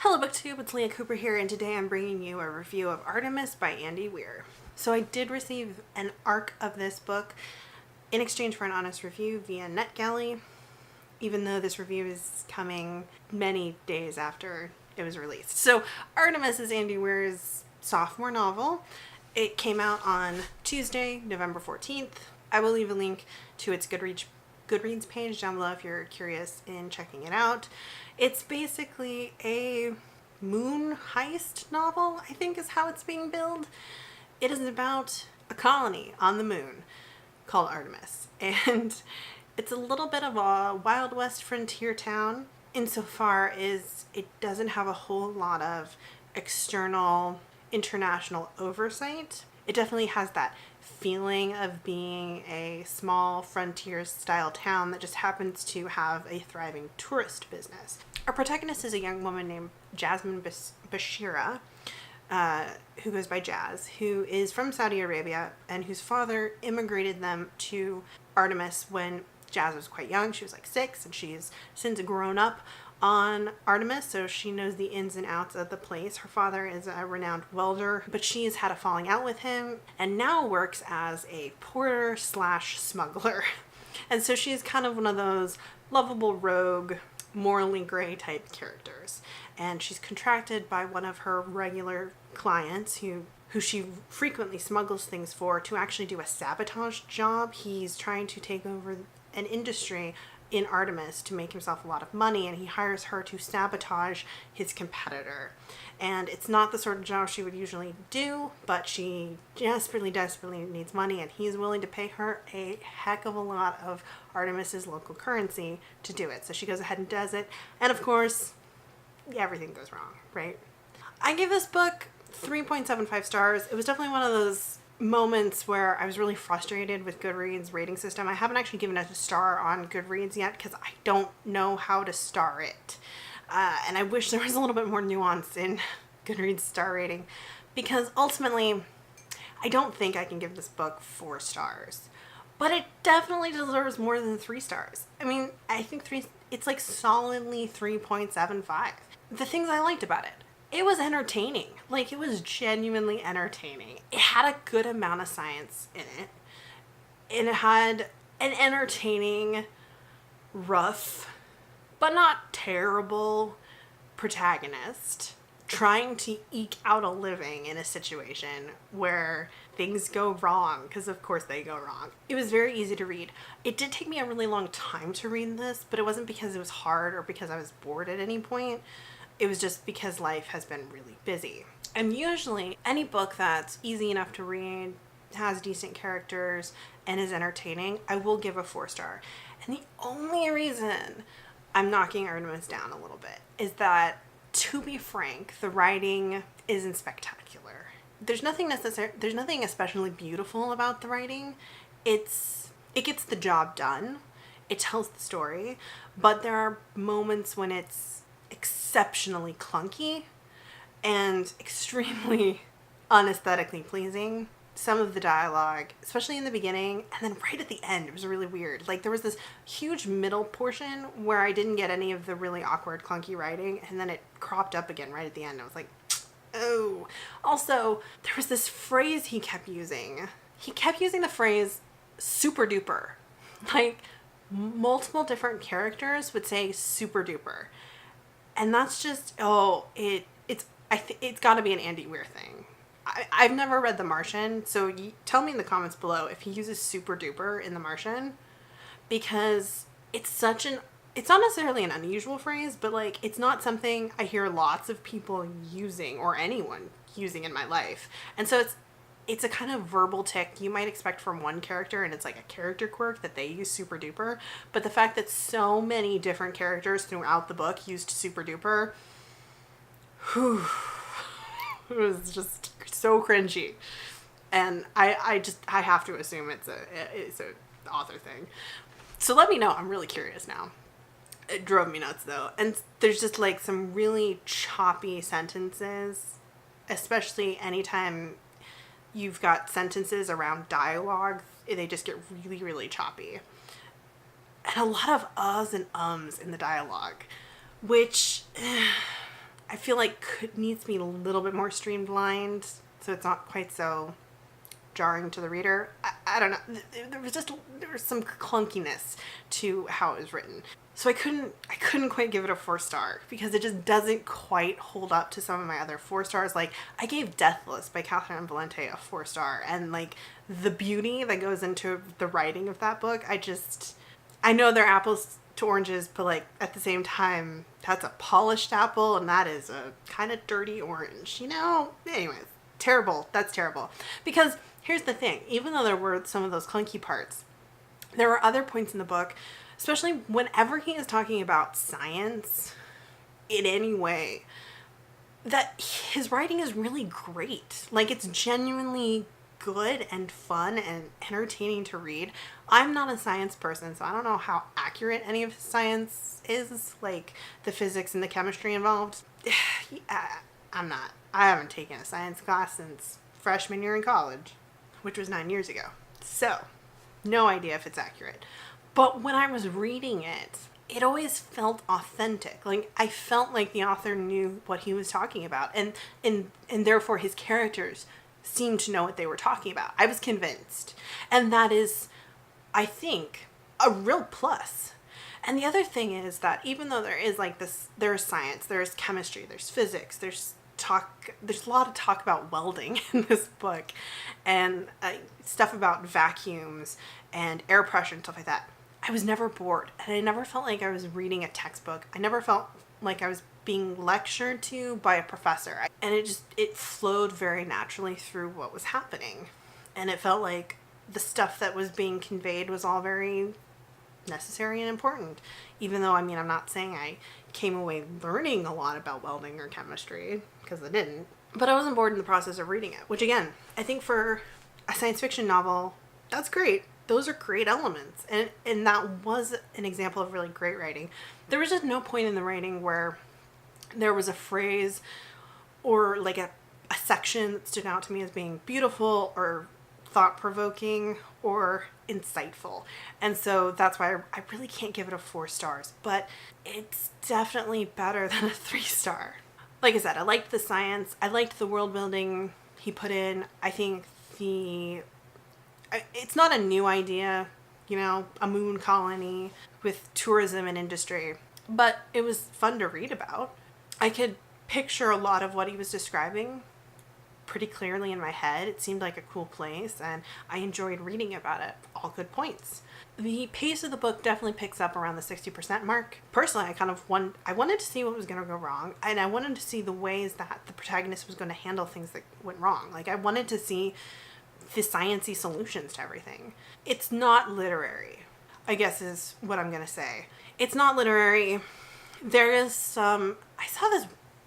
Hello BookTube, it's Leah Cooper here, and today I'm bringing you a review of Artemis by Andy Weir. So I did receive an ARC of this book in exchange for an honest review via NetGalley, even though this review is coming many days after it was released. So Artemis is Andy Weir's sophomore novel. It came out on Tuesday, November 14th. I will leave a link to its Goodreads page down below if you're curious in checking it out. It's basically a moon heist novel, I think is how it's being billed. It is about a colony on the moon called Artemis, and it's a little bit of a Wild West frontier town insofar as it doesn't have a whole lot of external international oversight. It definitely has that feeling of being a small frontier style town that just happens to have a thriving tourist business. Our protagonist is a young woman named Jasmine Bashira, who goes by Jazz, who is from Saudi Arabia and whose father immigrated them to Artemis when Jazz was quite young. She was like 6, and she's since grown up on Artemis, so she knows the ins and outs of the place. Her father is a renowned welder, but she's had a falling out with him and now works as a porter slash smuggler. And so she's kind of one of those lovable rogue, morally gray type characters. And she's contracted by one of her regular clients who she frequently smuggles things for to actually do a sabotage job. He's trying to take over an industry in Artemis to make himself a lot of money, and he hires her to sabotage his competitor. And it's not the sort of job she would usually do, but she desperately needs money, and he's willing to pay her a heck of a lot of Artemis's local currency to do it. So she goes ahead and does it, and of course everything goes wrong, right? I gave this book 3.75 stars. It was definitely one of those moments where I was really frustrated with Goodreads rating system. I haven't actually given it a star on Goodreads yet because I don't know how to star it. And I wish there was a little bit more nuance in Goodreads star rating, because ultimately I don't think I can give this book 4 stars. But it definitely deserves more than 3 stars. I mean, I think it's like solidly 3.75. The things I liked about it. It was entertaining. Like, it was genuinely entertaining. It had a good amount of science in it. And it had an entertaining, rough, but not terrible protagonist trying to eke out a living in a situation where things go wrong, because of course they go wrong. It was very easy to read. It did take me a really long time to read this, but it wasn't because it was hard or because I was bored at any point. It was just because life has been really busy. And usually any book that's easy enough to read, has decent characters, and is entertaining, I will give a 4 star. And the only reason I'm knocking Artemis down a little bit is that, to be frank, the writing isn't spectacular. There's nothing especially beautiful about the writing. It gets the job done. It tells the story, but there are moments when it's exceptionally clunky and extremely unaesthetically pleasing. Some of the dialogue, especially in the beginning and then right at the end, it was really weird. Like, there was this huge middle portion where I didn't get any of the really awkward clunky writing, and then it cropped up again right at the end. I was like, oh. Also, there was this phrase he kept using. He kept using the phrase super duper. Like, multiple different characters would say super duper. And that's just, it's got to be an Andy Weir thing. I've never read The Martian, so tell me in the comments below if he uses super duper in The Martian, because it's not necessarily an unusual phrase, but like, it's not something I hear lots of people using or anyone using in my life. And so it's a kind of verbal tick you might expect from one character, and it's like a character quirk that they use super duper. But the fact that so many different characters throughout the book used super duper, it was just so cringy. And I have to assume it's an author thing. So let me know. I'm really curious now. It drove me nuts though. And there's just like some really choppy sentences, especially anytime you've got sentences around dialogue. They just get really choppy. And a lot of uhs and ums in the dialogue, which I feel like needs to be a little bit more streamlined so it's not quite so jarring to the reader. I don't know. There was some clunkiness to how it was written. So I couldn't quite give it a 4-star because it just doesn't quite hold up to some of my other 4-stars. Like, I gave Deathless by Catherine Valente a 4-star, and like the beauty that goes into the writing of that book, I know they're apples to oranges, but like at the same time, that's a polished apple and that is a kind of dirty orange, you know? Anyways, terrible. That's terrible. Because here's the thing, even though there were some of those clunky parts, there were other points in the book, especially whenever he is talking about science in any way, that his writing is really great. Like, it's genuinely good and fun and entertaining to read. I'm not a science person, so I don't know how accurate any of his science is, like the physics and the chemistry involved. I'm not. I haven't taken a science class since freshman year in college, which was 9 years ago. So, no idea if it's accurate. But when I was reading it, it always felt authentic. Like, I felt like the author knew what he was talking about, and therefore his characters seemed to know what they were talking about. I was convinced. And that is, I think, a real plus. And the other thing is that even though there is like this, there's science, there's chemistry, there's physics, there's a lot of talk about welding in this book, and stuff about vacuums and air pressure and stuff like that. I was never bored, and I never felt like I was reading a textbook. I never felt like I was being lectured to by a professor. And it flowed very naturally through what was happening. And it felt like the stuff that was being conveyed was all very necessary and important. Even though, I mean, I'm not saying I came away learning a lot about welding or chemistry, because I didn't. But I wasn't bored in the process of reading it, which again, I think for a science fiction novel, that's great. Those are great elements. And that was an example of really great writing. There was just no point in the writing where there was a phrase or like a section that stood out to me as being beautiful or thought-provoking or insightful. And so that's why I really can't give it a 4 stars, but it's definitely better than a 3-star. Like I said, I liked the science. I liked the world building he put in. I think it's not a new idea, you know, a moon colony with tourism and industry, but it was fun to read about. I could picture a lot of what he was describing pretty clearly in my head. It seemed like a cool place, and I enjoyed reading about it. All good points. The pace of the book definitely picks up around the 60% mark. Personally, I wanted to see what was going to go wrong, and I wanted to see the ways that the protagonist was going to handle things that went wrong. Like, I wanted to see the sciencey solutions to everything. It's not literary, I guess is what I'm going to say. It's not literary. There is some, I saw this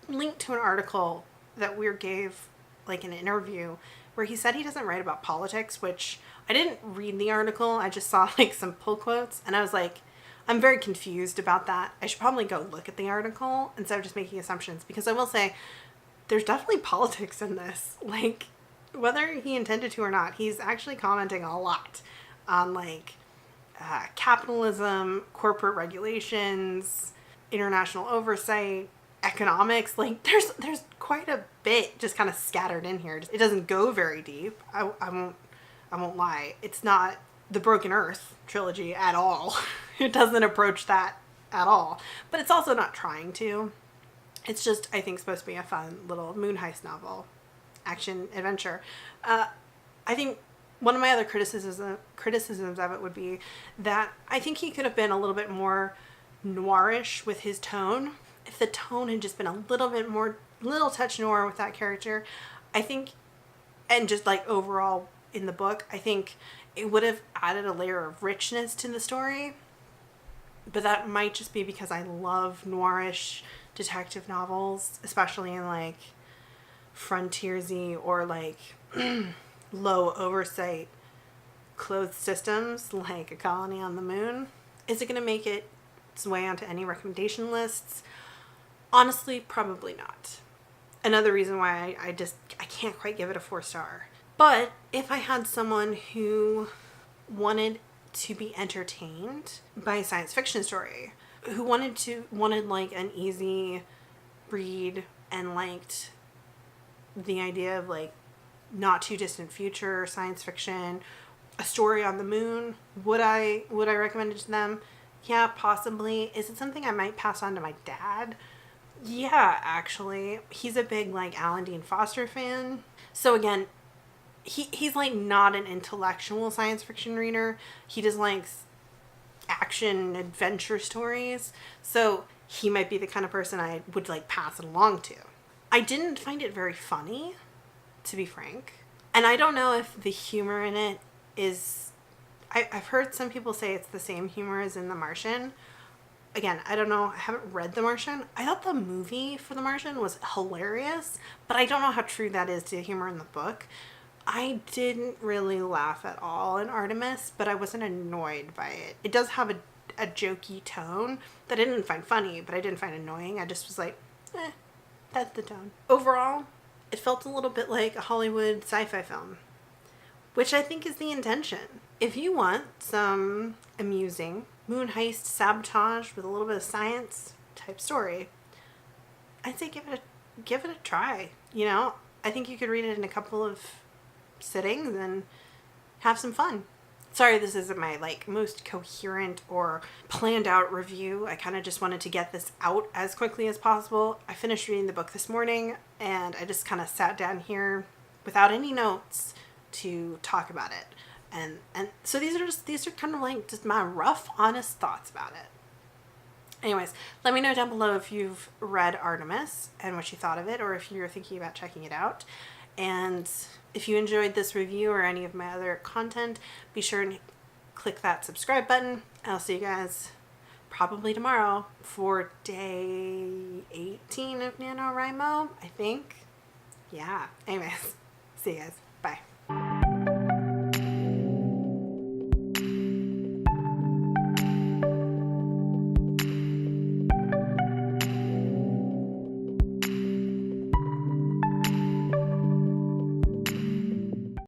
link to an article that Weir gave, like an interview, where he said he doesn't write about politics, which I didn't read the article. I just saw like some pull quotes, and I was like, I'm very confused about that. I should probably go look at the article instead of just making assumptions, because I will say there's definitely politics in this. Like, whether he intended to or not, he's actually commenting a lot on like capitalism, corporate regulations, international oversight, economics. Like, there's quite a bit just kind of scattered in here. It doesn't go very deep. I won't lie. It's not the Broken Earth trilogy at all. It doesn't approach that at all. But it's also not trying to. It's just, I think, supposed to be a fun little moon heist novel, action adventure. I think one of my other criticisms of it would be that I think he could have been a little bit more noirish with his tone. If the tone had just been a little bit more, little touch noir with that character, I think, and just like overall in the book, I think it would have added a layer of richness to the story. But that might just be because I love noirish detective novels, especially in like frontiersy or like low oversight closed systems like A Colony on the Moon. Is it going to make its way onto any recommendation lists? Honestly, probably not. Another reason why I can't quite give it a 4-star. But if I had someone who wanted to be entertained by a science fiction story, who wanted like an easy read and liked the idea of like not too distant future science fiction, a story on the moon, would I recommend it to them? Yeah, possibly. Is it something I might pass on to my dad? Yeah, actually. He's a big like Alan Dean Foster fan. So again, he's like not an intellectual science fiction reader. He just likes action adventure stories. So he might be the kind of person I would like pass it along to. I didn't find it very funny, to be frank. And I don't know if the humor in it is... I've heard some people say it's the same humor as in The Martian. Again, I don't know. I haven't read The Martian. I thought the movie for The Martian was hilarious, but I don't know how true that is to the humor in the book. I didn't really laugh at all in Artemis, but I wasn't annoyed by it. It does have a jokey tone that I didn't find funny, but I didn't find annoying. I just was like, that's the tone. Overall, it felt a little bit like a Hollywood sci-fi film, which I think is the intention. If you want some amusing moon heist sabotage with a little bit of science type story, I'd say give it a try. You know, I think you could read it in a couple of sittings and have some fun. Sorry this isn't my like most coherent or planned out review. I kind of just wanted to get this out as quickly as possible. I finished reading the book this morning and I just kind of sat down here without any notes to talk about it. And so these are kind of like just my rough, honest thoughts about it. Anyways, let me know down below if you've read Artemis and what you thought of it, or if you're thinking about checking it out. And if you enjoyed this review or any of my other content, be sure and click that subscribe button. I'll see you guys probably tomorrow for day 18 of NaNoWriMo, I think. Yeah. Anyways, see you guys.